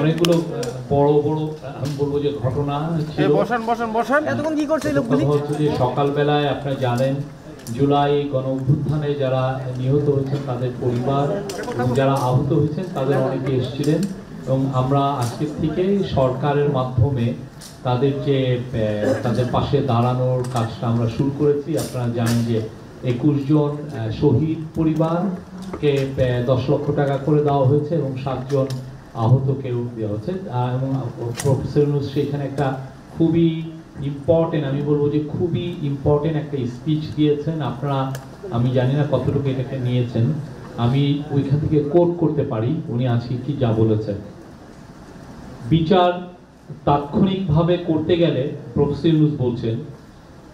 অনেকগুলো বড় বড় আমি বলবো যে ঘটনা ছিল। সকালবেলায় আপনারা জানেন জুলাই গণ অভ্যুত্থানে যারা নিহত হয়েছেন তাদের পরিবার এবং যারা আহত হয়েছেন তাদের অনেকে এসেছিলেন, এবং আমরা আজকের থেকে সরকারের মাধ্যমে তাদের যে তাদের পাশে দাঁড়ানোর কাজটা আমরা শুরু করেছি। আপনারা জানেন যে 21 জন শহীদ পরিবারকে 10 লক্ষ টাকা করে দেওয়া হয়েছে এবং 7 জন আহতকেও দেওয়া হচ্ছে। এবং প্রফেসর ইউনূস সেখানে একটা খুবই ইম্পর্টেন্ট, আমি বলবো যে খুবই ইম্পর্টেন্ট একটা স্পিচ দিয়েছেন। আপনারা আমি জানি না কতটুকু এটাকে নিয়েছেন, আমি ওইখান থেকে কোট করতে পারি উনি আজকে কি যা বলেছেন। বিচার তাৎক্ষণিকভাবে করতে গেলে, প্রফেসর ইউনূস বলছেন,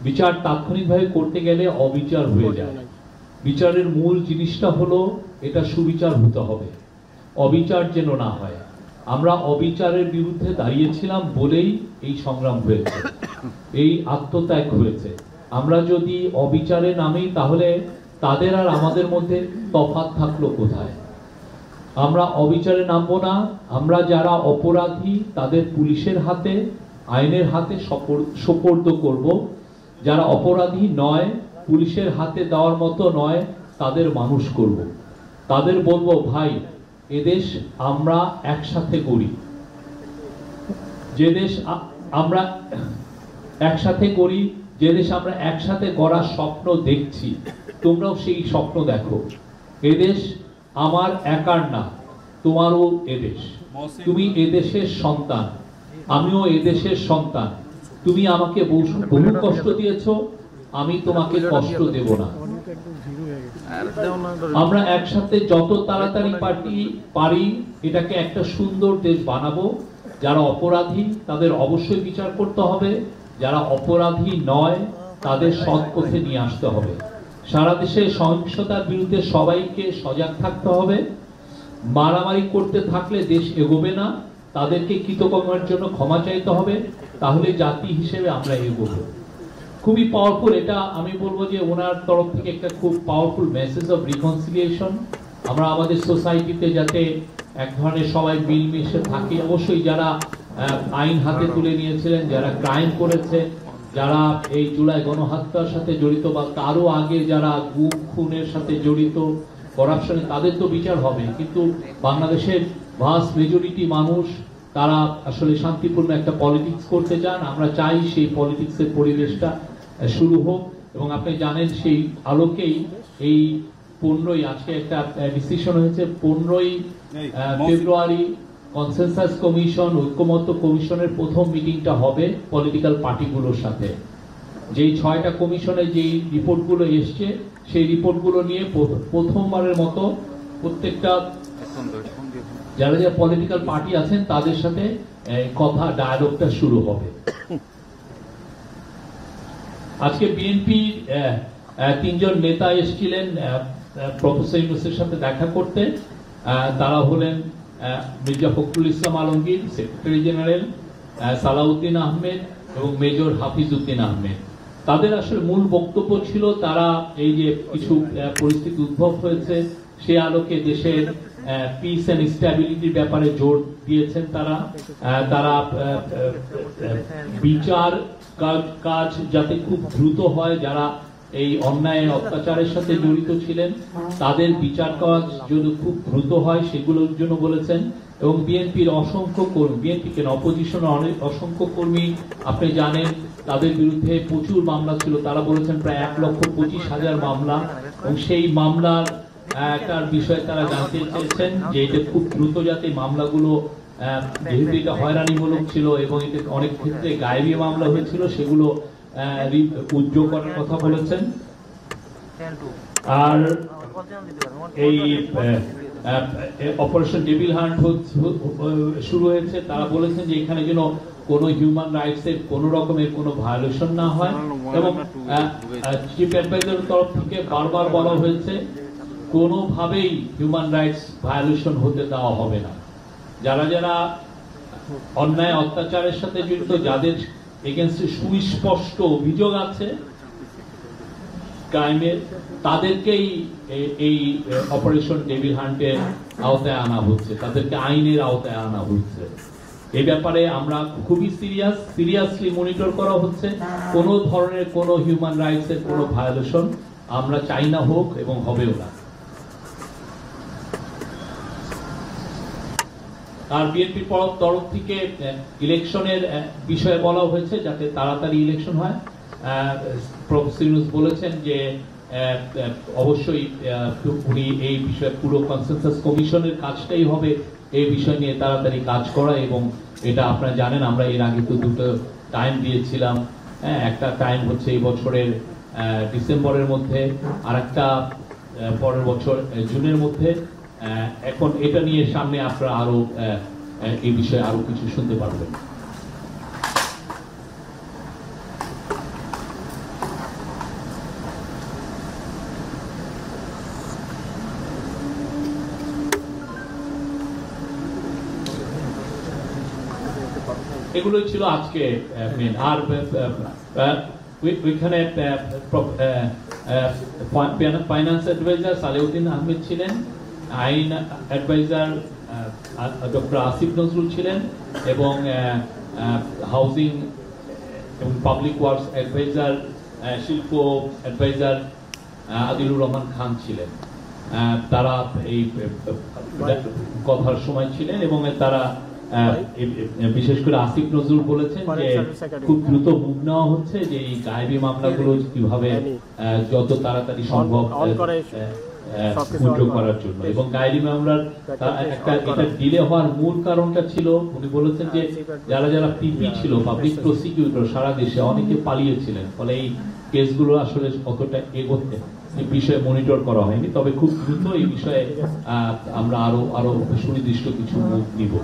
বিচার তাৎক্ষণিকভাবে করতে গেলে অবিচার হয়ে যায়। বিচারের মূল জিনিসটা হলো এটা সুবিচার হতে হবে, অবিচার যেন না হয়। আমরা অবিচারের বিরুদ্ধে দাঁড়িয়েছিলাম বলেই এই সংগ্রাম হয়েছে, এই আত্মত্যাগ হয়েছে। আমরা যদি অবিচারে নামি তাহলে তাদের আর আমাদের মধ্যে তফাৎ থাকলো কোথায়? আমরা অবিচারে নামবো না। আমরা যারা অপরাধী তাদের পুলিশের হাতে, আইনের হাতে সোপর্দ করব। যারা অপরাধী নয়, পুলিশের হাতে দেওয়ার মতো নয়, তাদের মানুষ করব। তাদের বলবো, ভাই এদেশ আমরা একসাথে করি, যে দেশ আমরা একসাথে করি, যে দেশ আমরা একসাথে গড়ার স্বপ্ন দেখছি, তোমরাও সেই স্বপ্ন দেখো। এদেশ আমার একার না, তোমারও এদেশ। তুমি এদেশের সন্তান, আমিও এদেশের সন্তান। তুমি আমাকে বহু কষ্ট দিয়েছো, আমি তোমাকে কষ্ট দেব না। আমরা একসাথে যত তাড়াতাড়ি পারি এটাকে একটা সুন্দর দেশ বানাবো। যারা অপরাধী তাদের অবশ্যই বিচার করতে হবে, যারা অপরাধী নয় তাদের সৎ পথে নিয়ে আসতে হবে। সারা দেশে সহিংসতার বিরুদ্ধে সবাইকে সজাগ থাকতে হবে। মারামারি করতে থাকলে দেশ এগোবে না, তাদেরকে কৃতকর্মের জন্য ক্ষমা চাইতে হবে, তাহলে জাতি হিসেবে আমরা এগোবো। খুবই পাওয়ারফুল এটা, আমি বলবো যে ওনার তরফ থেকে একটা খুব পাওয়ারফুল মেসেজ অফ রিকনসিলিয়েশন। আমরা আমাদের সোসাইটিতে যাতে এক ধরনের সবাই মিলমিশে থাকি। অবশ্যই যারা আইন হাতে তুলে নিয়েছিলেন, যারা ক্রাইম করেছে, যারা এই জুলাই গণহত্যার সাথে জড়িত বা তারও আগে যারা গুম খুনের সাথে জড়িত, করাপশনে, তাদের তো বিচার হবে। কিন্তু বাংলাদেশের ভাস্ট মেজরিটি মানুষ তারা আসলে শান্তিপূর্ণ একটা পলিটিক্স করতে চান। আমরা চাই সেই পলিটিক্সের পরিবেশটা শুরু হোক, এবং আপনি জানেন সেই আলোকেই এই 15ই আজকে একটা ডিসিশন হয়েছে, 15ই ফেব্রুয়ারি কনসেনসাস কমিশন, ঐক্যমত্য কমিশনের প্রথম মিটিংটা হবে পলিটিক্যাল পার্টিগুলোর সাথে। যেই 6টা কমিশনে যেই রিপোর্টগুলো এসছে সেই রিপোর্টগুলো নিয়ে প্রথমবারের মতো প্রত্যেকটা যারা যারা পলিটিক্যাল পার্টি আছেন তাদের সাথে কথা ডায়ালগটা শুরু হবে। আজকে বিএনপির 3 জন নেতা এসেছিলেন প্রফেসর ইউনূসের সাথে দেখা করতে। তারা হলেন মির্জা ফখরুল ইসলাম আলমগীর, সেক্রেটারি জেনারেল, সালাউদ্দিন আহমেদ এবং মেজর হাফিজউদ্দিন আহমেদ। তাদের আসলে মূল বক্তব্য ছিল তারা এই যে কিছু পরিস্থিতি উদ্ভব হয়েছে সে আলোকে দেশের পিস এন্ড স্ট্যাবিলিটির ব্যাপারে জোর দিয়েছেন। তারা বিচার কাজ যাতে খুব দ্রুত হয়, যারা এই অন্যায় অত্যাচারের সাথে জড়িত ছিলেন তাদের বিচার কাজ যদি খুব দ্রুত হয় সেগুলোর জন্য বলেছেন। এবং বিএনপির অসংখ্য কর্মী, বিএনপি কেন অপোজিশনের অনেক অসংখ্য কর্মী আপনি জানেন তাদের বিরুদ্ধে প্রচুর মামলা ছিল। তারা বলেছেন প্রায় 1,25,000 মামলা, এবং সেই মামলার একটার বিষয়ে তারা জানতে চেয়েছেন যে এটা খুব দ্রুত যাতে মামলাগুলো, যেহেতু এটা হয়রানিমূলক ছিল এবং এতে অনেক ক্ষেত্রে গায়েবী মামলা হয়েছিল, সেগুলো উদ্যোগ করার কথা বলেছেন। আর এই অপারেশন ডেভিল হান্ট শুরু হয়েছে, তারা বলেছেন যে এখানে যেন কোনো হিউম্যান রাইটস এর কোন রকমের কোনো ভায়োলেশন না হয়। এবং চিফ অ্যাডভাইজারের তরফ থেকে বারবার বলা হয়েছে কোনোভাবেই হিউম্যান রাইটস ভায়োলেশন হতে দেওয়া হবে না। যারা যারা অন্যায় অত্যাচারের সাথে জড়িত, যাদের এগেইনস্টে সুস্পষ্ট অভিযোগ আছে, ক্রাইমের, তাদেরকেই এই অপারেশন ডেভিল হান্টের আওতায় আনা হচ্ছে, তাদেরকে আইনের আওতায় আনা হচ্ছে। এই ব্যাপারে আমরা খুবই সিরিয়াসলি মনিটর করা হচ্ছে। কোনো ধরনের কোনো হিউম্যান রাইটস এর কোনো ভায়োলেশন আমরা চাই না হোক এবং হবেও না। আর বিএনপির তরফ থেকে ইলেকশনের বিষয়ে বলা হয়েছে যাতে তাড়াতাড়ি ইলেকশন হয়। প্রফেসর ইউনূস বলেছেন যে অবশ্যই উনি এই বিষয়ে পুরো কনসেনসাস কমিশনের কাজটাই হবে এই বিষয় নিয়ে তাড়াতাড়ি কাজ করা। এবং এটা আপনারা জানেন আমরা এর আগে তো দুটো টাইম দিয়েছিলাম। একটা টাইম হচ্ছে এই বছরের ডিসেম্বরের মধ্যে, আর একটা পরের বছর জুনের মধ্যে। এখন এটা নিয়ে সামনে আপনারা আরো এই বিষয়ে আরো কিছু শুনতে পারবেন। এগুলোই ছিল আজকে মেন। আর ওইখানে ফাইন্যান্স অ্যাডভাইজার সালেউদ্দিন আহমেদ ছিলেন, আইন অ্যাডভাইজার ডক্টর আসিফ নজরুল ছিলেন, এবং হাউজিং এবং পাবলিক ওয়ার্কস অ্যাডভাইজার শিল্প অ্যাডভাইজার আদিলুর রহমান খান ছিলেন। তারা এই কথার সময় ছিলেন এবং তারা বিশেষ করে আসিফ নজরুল বলেছেন যে খুব দ্রুত মুভ নেওয়া হচ্ছে যে এই গায়েবী মামলাগুলো কিভাবে যত তাড়াতাড়ি সম্ভব উইথড্র করার জন্য। এবং গায়েবী মামলার এটা ডিলে হওয়ার মূল কারণটা ছিল, উনি বলেছেন যে যারা যারা পিপি ছিল, পাবলিক প্রসিকিউটর, সারা দেশে অনেকে পালিয়েছিলেন, ফলে এই কেসগুলো আসলে অতটা এগোতে এই বিষয়ে মনিটর করা হয়নি। তবে খুব দ্রুত এই বিষয়ে আমরা আরো সুনির্দিষ্ট কিছু মুভ নিব।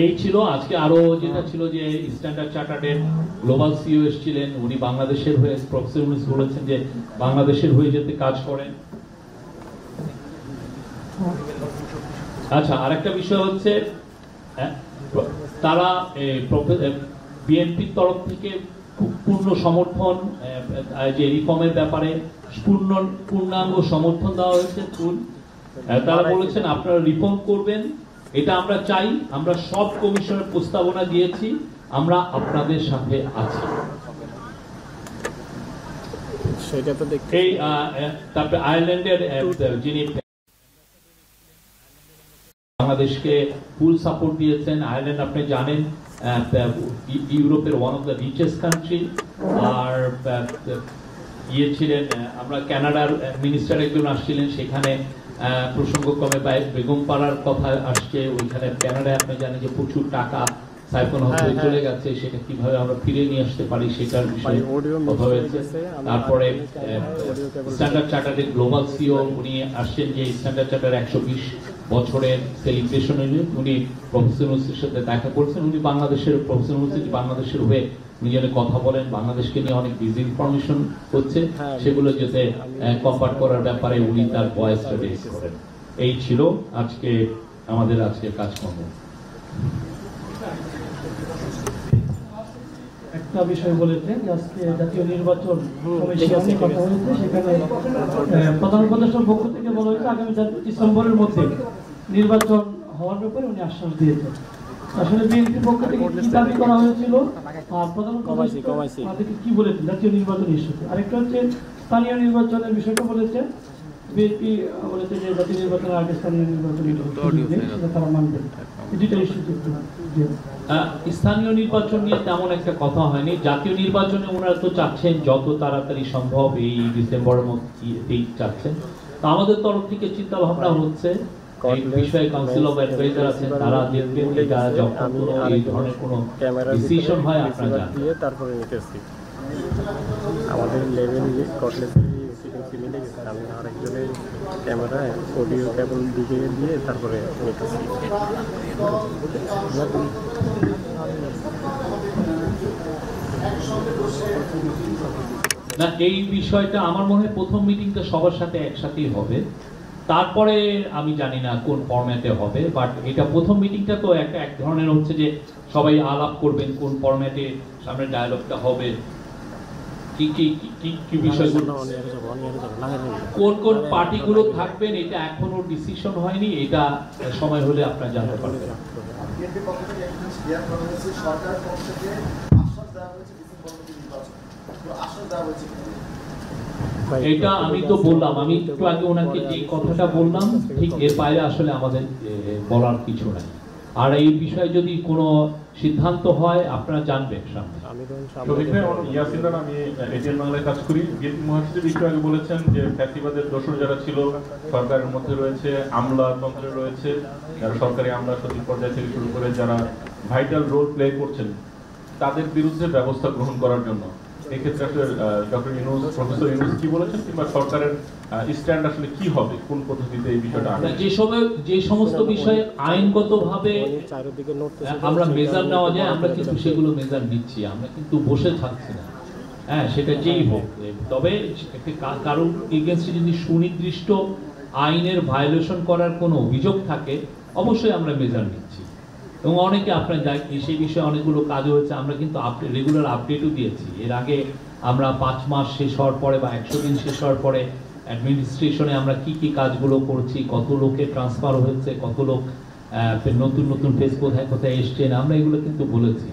এই ছিল আজকে। আরো যেটা ছিল যে স্ট্যান্ডার্ড চার্টার্ডের গ্লোবাল সিইও এসেছিলেন, উনি বাংলাদেশের হয়ে, প্রফেসর ইউনূস বলেছেন যে বাংলাদেশের হয়ে যেতে কাজ করেন। আচ্ছা, আরেকটা বিষয় হচ্ছে তারা বিএনপির তরফ থেকে পূর্ণ সমর্থন, যে রিফর্মের ব্যাপারে পূর্ণাঙ্গ সমর্থন দেওয়া হয়েছে। তারা বলেছেন আপনারা রিফর্ম করবেন, এটা আমরা চাই, আমরা সব কমিশনের প্রস্তাবনা দিয়েছি, আমরা আপনাদের সাথে আছি। এই তারপরে আয়ারল্যান্ডের যিনি বাংলাদেশকে ফুল সাপোর্ট দিয়েছেন, আয়ারল্যান্ড আপনি জানেন ইউরোপের one of the richest country. আর ছিলেন আমরা কানাডার মিনিস্টার একজন আসছিলেন, সেখানে প্রসঙ্গক্রমে বেগম পাড়ার কথা আসছে। ওইখানে কানাডায় আপনি জানেন যে প্রচুর টাকা সাইফন হয়ে চলে গেছে, সেটা কিভাবে আমরা ফিরে নিয়ে আসতে পারি সেটার বিষয়ে কথা হয়েছে। তারপরে স্ট্যান্ডার্ড চার্টার্ডের গ্লোবাল সিইও উনি আসছেন, যে স্ট্যান্ডার্ড চার্টার 120 বছরের সেলিব্রেশন উনি প্রফেসর ইউনূসের সাথে দেখা করছেন। উনি প্রফেসর ইউনূস বাংলাদেশের হয়ে উনি যেন কথা বলেন, বাংলাদেশকে নিয়ে অনেক ডিস ইনফরমেশন হচ্ছে, সেগুলো যাতে কম্পার্ট করার ব্যাপারে উনি তার ভয়েসটা রেজ করেন। এই ছিল আজকে আমাদের আজকের কাজকর্ম। একটা বিষয় বলেছেন আজকে জাতীয় নির্বাচন কমিশনের কথা হয়েছে, সেখানে প্রধান উপদেষ্টার পক্ষ থেকে বলা হয়েছে আগামী ডিসেম্বরের মধ্যে নির্বাচন হওয়ার ব্যাপারে উনি আশ্বাস দিয়েছেন। আসলে বিএনপির পক্ষ থেকে কি দাবি করা হয়েছিল আর প্রধান আমাদেরকে কি বলেছেন জাতীয় নির্বাচন ইস্যুতে? আরেকটা হচ্ছে স্থানীয় নির্বাচনের বিষয়টা বলেছে, বিএনপি বলেছে যে জাতীয় নির্বাচনের আগে স্থানীয় নির্বাচন তারা মানবে। স্থানীয় নির্বাচন নিয়ে তেমন একটা কথা হয়নি। জাতীয় নির্বাচনে ওনারা তো চাচ্ছেন যত তাড়াতাড়ি সম্ভব, এই ডিসেম্বরের মধ্যেই চাচ্ছেন। তো আমাদের তরফ থেকে চিন্তা ভাবনা হচ্ছে এই বিষয়ে কাউন্সিল অফ অ্যাডভাইজার আছেন, তারা দেখবেন যে যখন কোনো এই ধরনের কোনো ডিসিশন হয় আপনারা জানেন। তারপরে নিতেছি আমাদের লেভেল কটলেস মিলে গেছে, আমি আরেকজনের ক্যামেরায় অডিও কেবল দিকে দিয়ে তারপরে নিতেছি। না, এই বিষয়টা আমার মনে হয় প্রথম মিটিংটা সবার সাথে একসাথেই হবে, তারপরে আমি জানি না কোন ফরম্যাটে হবে। বাট এটা প্রথম মিটিংটা তো এক ধরনের হচ্ছে যে সবাই আলাপ করবেন কোন ফরম্যাটে সামনে ডায়ালগটা হবে। কি কি কি কি বিষয়গুলো, কোন কোন পার্টিগুলো থাকবেন, এটা এখনো ডিসিশন হয়নি, এটা সময় হলে আপনারা জানতে পারবেন। এটা আমি তো বললাম, আমি একটু আগে ওনাকে যে কথাটা বললাম, ঠিক এর বাইরে আসলে আমাদের বলার কিছু নাই। আর এই বিষয়ে যদি কোনো সিদ্ধান্ত হয় আপনারা জানবেন সামনে। আমি এটিএন বাংলায় কাজ করি। বিএনপি মহাসচিব একটু আগে বলেছেন যে ফ্যাসিবাদের দোসর যারা ছিল সরকারের মধ্যে রয়েছে, আমলাতন্ত্রে রয়েছে, যারা সরকারি আমলা সচিব পর্যায় থেকে শুরু করে যারা ভাইটাল রোল প্লে করছেন, তাদের বিরুদ্ধে ব্যবস্থা গ্রহণ করার জন্য এক্ষেত্রে আসলে ডক্টর ইউনূস, প্রফেসর ইউনূস কি বলেছেন, কিংবা সরকারের স্ট্যান্ড আসলে কি হবে, কোন পদ্ধতিতে এই বিষয়টা যে সমস্ত বিষয়ে আইনগতভাবে আমরা মেজার নেওয়া যায়, আমরা কিন্তু সেগুলো মেজার নিচ্ছি, আমরা কিন্তু বসে থাকছি না। হ্যাঁ, সেটা যেই হোক, তবে কারণ এগেইনস্টে যদি সুনির্দিষ্ট আইনের ভায়োলেশন করার কোনো অভিযোগ থাকে, অবশ্যই আমরা মেজার নিচ্ছি। এবং অনেকে আপনারা সেই বিষয়ে অনেকগুলো কাজ হয়েছে, আমরা কিন্তু রেগুলার আপডেটও দিয়েছি। এর আগে আমরা 5 মাস শেষ হওয়ার পরে বা 100 দিন শেষ হওয়ার পরে অ্যাডমিনিস্ট্রেশনে আমরা কি কি কাজগুলো করছি, কত লোকে ট্রান্সফার হয়েছে, কত লোক নতুন নতুন ফেস কোথায় কোথায় এসছেন, আমরা এগুলো কিন্তু বলেছি।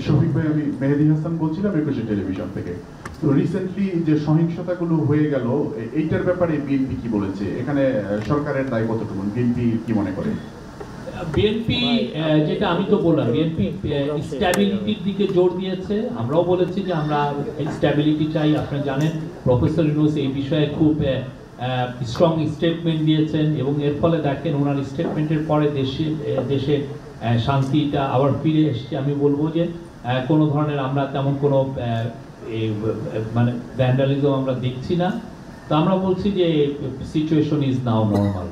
শফিক ভাই, আমি মেহেদী হাসান বলছিলাম একুশে টেলিভিশন থেকে। তো রিসেন্টলি যে সহিংসতাগুলো হয়ে গেল, এইটার ব্যাপারে বিএনপি কি বলেছে? এখানে সরকারের দায় কতটুকু, বিএনপি কি মনে করে? বিএনপি, যেটা আমি তো বললাম, বিএনপি স্ট্যাবিলিটির দিকে জোর দিয়েছে। আমরাও বলেছি যে আমরা স্ট্যাবিলিটি চাই। আপনারা জানেন প্রফেসর ইউনূস এই বিষয়ে খুব স্ট্রং স্টেটমেন্ট দিয়েছেন, এবং এর ফলে দেখেন ওনার স্টেটমেন্টের পরে দেশে শান্তিটা আবার ফিরে এসছে। আমি বলবো যে কোনো ধরনের আমরা তেমন কোনো মানে ভ্যান্ডালিজম আমরা দেখছি না। তো আমরা বলছি যে situation is now normal.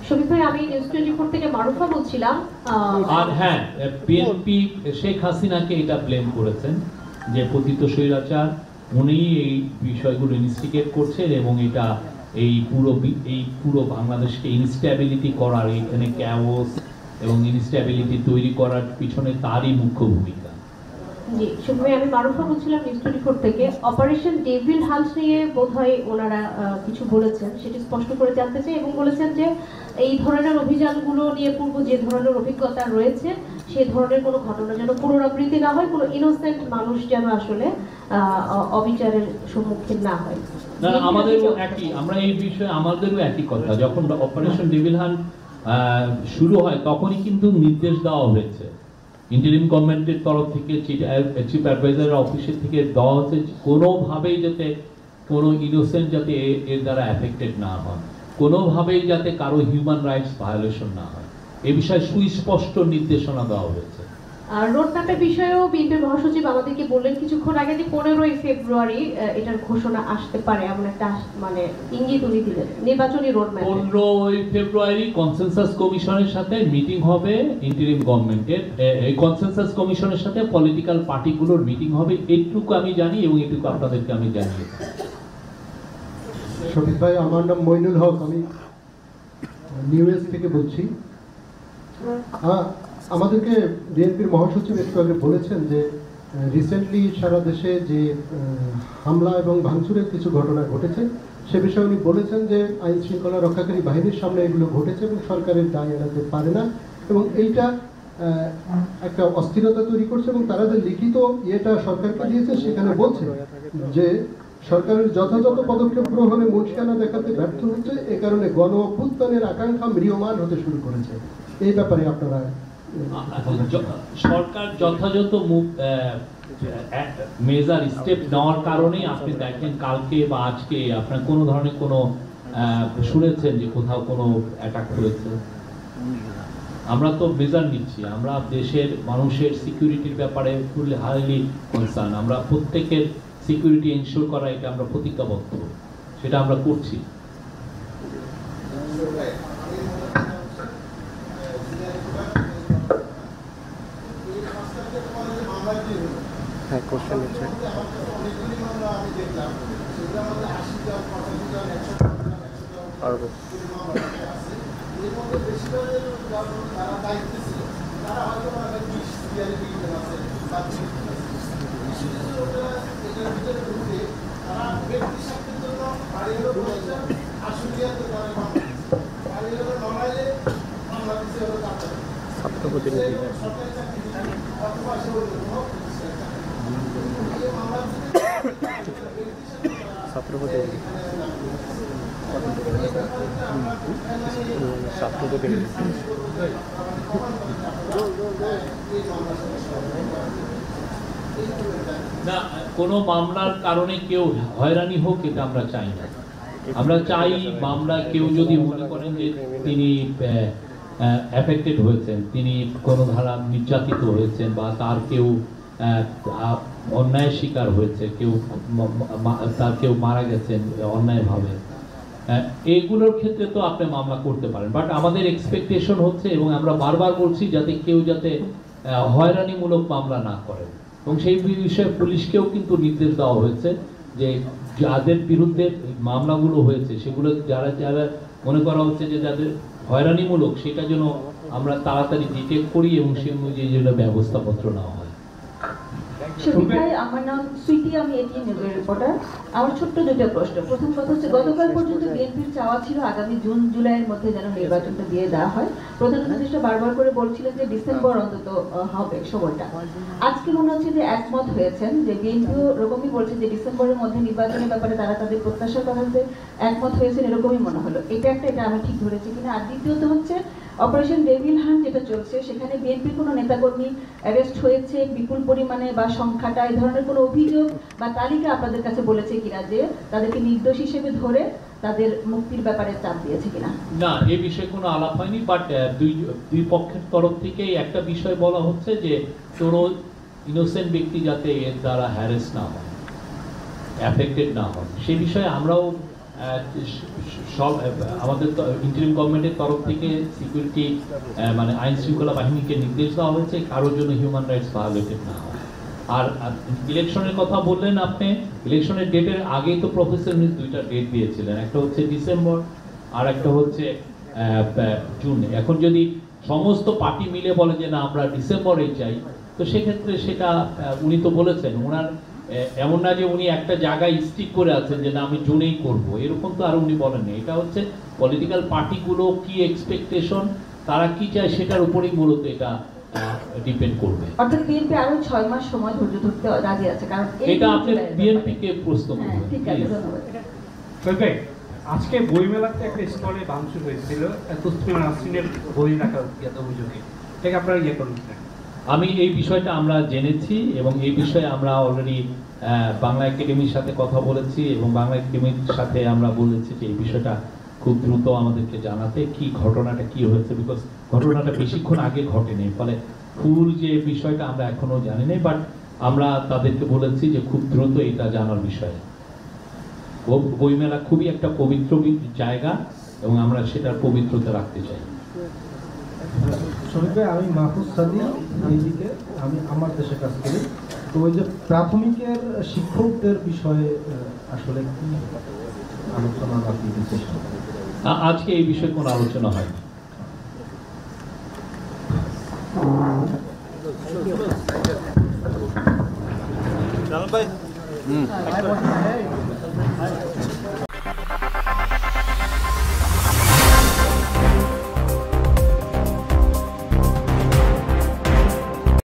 Shafiq ভাই, আমি নিউজ 24 থেকে মারুফা বলছিলাম। আর হ্যাঁ, বিএনপি শেখ হাসিনাকে এটা ব্লেম করেছেন যে পতিত স্বৈরাচার, উনি এই বিষয়গুলো ইনস্টিগেট করছেন, এবং এটা এই পুরো বাংলাদেশকে ইনস্ট্যাবিলিটি করার, এখানে ক্যাওস এবং ইনস্ট্যাবিলিটি তৈরি করার পিছনে তারই মুখ্য ভূমিকা। জি শফিক ভাই, আমি মারুফা বলছিলাম নিউজ 24 থেকে। অপারেশন ডেভিল হান্ট নিয়ে বোধহয় ওনারা কিছু বলেছেন, সেটি স্পষ্ট করে জানতে চাই, এবং বলেছেন যে এই ধরনের অভিযানগুলো নিয়ে পূর্ব যে ধরনের অভিজ্ঞতা রয়েছে, সে ধরনের কোনো ঘটনা যেন পুনরাবৃত্তি না হয়, কোনো ইনোসেন্ট মানুষ যেন আসলে অবিচারের সম্মুখীন না হয়। না, আমাদেরও একই, আমরা এই বিষয়ে আমাদেরও একই কথা। যখন অপারেশন ডেভিল হান্ট শুরু হয়, তখনই কিন্তু নির্দেশ দেওয়া হয়েছে ইন্টারিম গভর্নমেন্টের তরফ থেকে, চিফ অ্যাডভাইজারের অফিসের থেকে দেওয়া হচ্ছে কোনোভাবেই যাতে কোনো ইনোসেন্ট যাতে এর দ্বারা অ্যাফেক্টেড না হয়, কোনোভাবেই যাতে কারো হিউম্যান রাইটস ভায়োলেশন না হয়, এ বিষয়ে সুস্পষ্ট নির্দেশনা দেওয়া হয়েছে। আর রোডম্যাপের বিষয়েও বিএনপির মহাসচিব আমাদেরকে বললেন কিছুক্ষণ আগে যে 15ই ফেব্রুয়ারি এটার ঘোষণা আসতে পারে, এমন একটা মানে ইঙ্গিত উনি দিলেন নির্বাচনী রোডম্যাপ। 15ই ফেব্রুয়ারি কনসেনসাস কমিশনের সাথে মিটিং হবে ইন্টারিম গভর্নমেন্টের। এই কনসেনসাস কমিশনের সাথে পলিটিক্যাল পার্টিগুলোর মিটিং হবে, এইটুকু আমি জানি, এবং এইটুকু আপনাদেরকে আমি জানিয়ে দিই। শফিক ভাই, আমার নাম মইনুল হক, আমি নিউএস থেকে বলছি। আমাদেরকে বিএনপির মহাসচিব একটু আগে বলেছেন যে রিসেন্টলি সারা দেশে যে হামলা এবং ভাঙচুরের কিছু ঘটনা ঘটেছে, সে বিষয়ে উনি বলেছেন যে আইন শৃঙ্খলা রক্ষাকারী বাহিনীর সামনে এগুলো ঘটেছে এবং সরকারের দায় এড়াতে পারে না, এবং এইটা একটা অস্থিরতা তৈরি করছে। এবং তারা যে লিখিত ইয়েটা সরকারকে দিয়েছে, সেখানে বলছে যে সরকারের যথাযথ পদক্ষেপ গ্রহণে মুশকিল দেখাতে ব্যর্থ হচ্ছে, এ কারণে গণ অভ্যুত্থানের আকাঙ্ক্ষা ম্রিয়মান হতে শুরু করেছে। এই ব্যাপারে আপনারা? সরকার যথাযথ মেজার স্টেপ নেওয়ার কারণেই আপনি দেখেন কালকে বা আজকে আপনার কোনো ধরনের কোনো শুনেছেন যে কোথাও কোনো অ্যাটাক করেছে। আমরা তো মেজার নিচ্ছি, আমরা দেশের মানুষের সিকিউরিটির ব্যাপারে ফুল হাইলি কনসার্ন। আমরা প্রত্যেকের সিকিউরিটি এনশিওর করা, এটা আমরা প্রতিজ্ঞাবদ্ধ, সেটা আমরা করছি। হ্যাঁ, কোশ্চেন আছে। আর ছাত্র প্রতিনিধি না, কোনো মামলার কারণে কেউ হয়রানি হোক এটা আমরা চাই না। আমরা চাই মামলা কেউ যদি মনে করেন যে তিনি এফেক্টেড হয়েছেন, তিনি কোনো ধারা নির্যাতিত হয়েছেন বা তার কেউ অন্যায়ের শিকার হয়েছে, তার কেউ মারা গেছেন অন্যায়ভাবে, এইগুলোর ক্ষেত্রে তো আপনি মামলা করতে পারেন। বাট আমাদের এক্সপেকটেশন হচ্ছে, এবং আমরা বারবার বলছি, যাতে কেউ যাতে হয়রানিমূলক মামলা না করে, এবং সেই বিষয়ে পুলিশকেও কিন্তু নির্দেশ দেওয়া হয়েছে যে যাদের বিরুদ্ধে মামলাগুলো হয়েছে সেগুলো যারা যারা মনে করা হচ্ছে যে যাদের হয়রানিমূলক, সেটা যেন আমরা তাড়াতাড়ি ডিটেক্ট করি এবং সে অনুযায়ী যেন ব্যবস্থাপত্র নেওয়া হয়। আমার নাম সুইটি, আমি এটিএন নিউজের রিপোর্টার। আমার ছোট্ট দুটো প্রশ্ন। প্রথম কথা হচ্ছে, গতকাল পর্যন্ত বিএনপির চাওয়া ছিল আগামী জুন জুলাইয়ের মধ্যে যেন নির্বাচনটা দিয়ে দেওয়া হয়। প্রধান উপদেষ্টা বারবার করে বলছিলেন যে ডিসেম্বর অন্তত হবে সময়টা। আজকে মনে হচ্ছে যে একমত হয়েছেন, যে বিএনপিও এরকমই বলছে যে ডিসেম্বরের মধ্যে নির্বাচনের ব্যাপারে তারা তাদের প্রত্যাশা করার যে একমত হয়েছেন, এরকমই মনে হলো। এটা আমি ঠিক ধরেছি কিনা। আর দ্বিতীয়ত হচ্ছে অপারেশন ডেভিল হান্ট যেটা চলছে, সেখানে বিএনপির কোনো নেতাকর্মী অ্যারেস্ট হয়েছে বিপুল পরিমাণে বা সংখ্যাটা, এই ধরনের কোনো অভিযোগ বা তালিকা আপনাদের কাছে বলেছে কিনা, যে তাদেরকে নির্দোষ হিসেবে ধরে তাদের মুক্তির ব্যাপারে চাপ দিয়েছে কিনা? না, এই বিষয়ে কোনো আলাপ হয়নি। বাট দুই পক্ষের তরফ থেকে একটা বিষয় বলা হচ্ছে যে কোনো ইনোসেন্ট ব্যক্তি যাতে এর দ্বারা হ্যারেস না হয়, অ্যাফেক্টেড না হয়, সে বিষয়ে আমরাও সব আমাদের ইন্টারিম গভর্নমেন্টের তরফ থেকে সিকিউরিটি মানে আইন শৃঙ্খলা বাহিনীকে নির্দেশ দেওয়া হয়েছে কারোর জন্য হিউম্যান রাইটস ভায়োলেটেড না হয়। আর ইলেকশনের কথা বললেন আপনি, ইলেকশনের ডেটের আগেই তো প্রফেসর মিস দুইটা ডেট দিয়েছিলেন, একটা হচ্ছে ডিসেম্বর আর একটা হচ্ছে জুন। এখন যদি সমস্ত পার্টি মিলে বলে যে না আমরা ডিসেম্বরেই চাই, তো সেক্ষেত্রে সেটা উনি তো বলেছেন, ওনার এমন না যে উনি একটা জায়গায় স্টিক করে আছেন যে না আমি জুনেই করব, এরকম তো আর উনি বলেননি। এটা হচ্ছে পলিটিক্যাল পার্টিগুলো কি এক্সপেকটেশন, তারা কি চায় সেটার উপরেই মূলত এটা ডিপেন্ড করবে। অর্থাৎ বিএনপি আরো 6 মাস সময় ধৈর্য ধরতে রাজি আছে, কারণ এটা আপনি বিএনপি কে প্রশ্ন করবেন। ঠিক আছে, ধন্যবাদ। আজকে বইমেলাতে একটা স্টলে ভাঙচুর হয়েছিল তসলিমা নাসরিনের বই রাখার অভিযোগে, এটাকে আপনারা করবেন? আমি এই বিষয়টা আমরা জেনেছি এবং এই বিষয়ে আমরা অলরেডি বাংলা একাডেমির সাথে কথা বলেছি এবং বাংলা একাডেমির সাথে আমরা বলেছি যে এই বিষয়টা খুব দ্রুত আমাদেরকে জানাতে, কি ঘটনাটা কি হয়েছে, বিকজ ঘটনাটা বেশিক্ষণ আগে ঘটেনি, ফলে ফুল যে বিষয়টা আমরা এখনো জানি না। বাট আমরা তাদেরকে বলেছি যে খুব দ্রুত এটা জানার বিষয়ে। বইমেলা খুবই একটা পবিত্র জায়গা এবং আমরা সেটার পবিত্রতা রাখতে চাই। শরীফ ভাই, আমি মাহফুজ সাদি, এইদিকে আমি আমার দেশে কাজ করি। তো ওই যে প্রাথমিকের শিক্ষকদের বিষয়ে আসলে কি আলোচনা আপনি চেষ্টা করেন? আজকে এই বিষয়ে কোনো আলোচনা হয়নি। ভাই